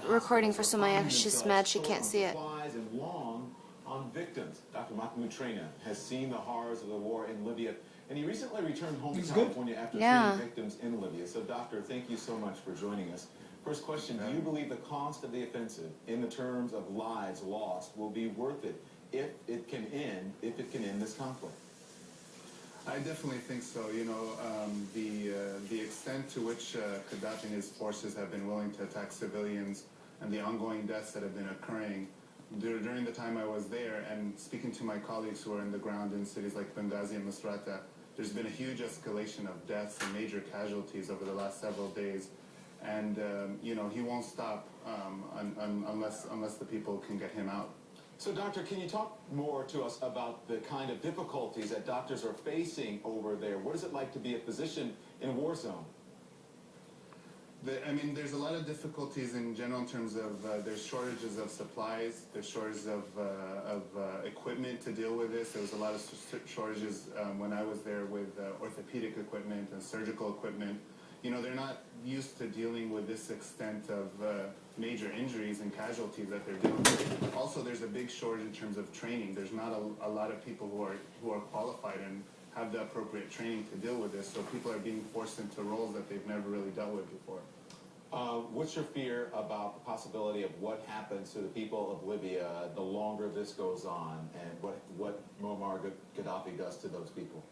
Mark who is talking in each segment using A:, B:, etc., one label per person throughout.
A: recording for Sumaya. She's mad she can't see it.
B: And long on victims. Dr. Mahmoud Traina has seen the horrors of the war in Libya, and he recently returned home to California after seeing victims in Libya. So, Doctor, thank you so much for joining us. First question, do you believe the cost of the offensive, in the terms of lives lost, will be worth it if it can end this conflict?
C: I definitely think so. You know, the extent to which Gaddafi and his forces have been willing to attack civilians and the ongoing deaths that have been occurring during the time I was there, and speaking to my colleagues who are in the ground in cities like Benghazi and Misrata, there's been a huge escalation of deaths and major casualties over the last several days. And, you know, he won't stop unless the people can get him out.
B: So, Doctor, can you talk more to us about the kind of difficulties that doctors are facing over there? What is it like to be a physician in a war zone?
C: I mean, there's a lot of difficulties in general in terms of there's shortages of supplies, there's shortages of equipment to deal with this. There was a lot of shortages when I was there with orthopedic equipment and surgical equipment. You know, they're not used to dealing with this extent of major injuries and casualties that they're dealing with. Also, there's a big shortage in terms of training. There's not a lot of people who are qualified and have the appropriate training to deal with this, so people are being forced into roles that they've never really dealt with before.
B: What's your fear about the possibility of what happens to the people of Libya the longer this goes on, and what Muammar Gaddafi does to those people?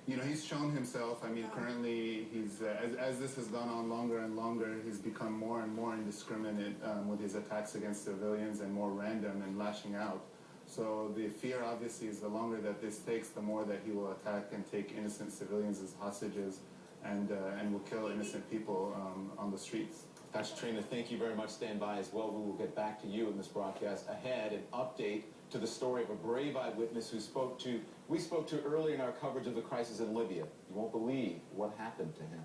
C: You know, he's shown himself. I mean, currently, he's as this has gone on longer and longer, he's become more and more indiscriminate with his attacks against civilians and more random and lashing out. So the fear, obviously, is the longer that this takes, the more that he will attack and take innocent civilians as hostages and will kill innocent people on the streets.
B: Dr. Traina, thank you very much. Stand by as well. We will get back to you in this broadcast ahead, an update to the story of a brave eyewitness who we spoke to early in our coverage of the crisis in Libya. You won't believe what happened to him.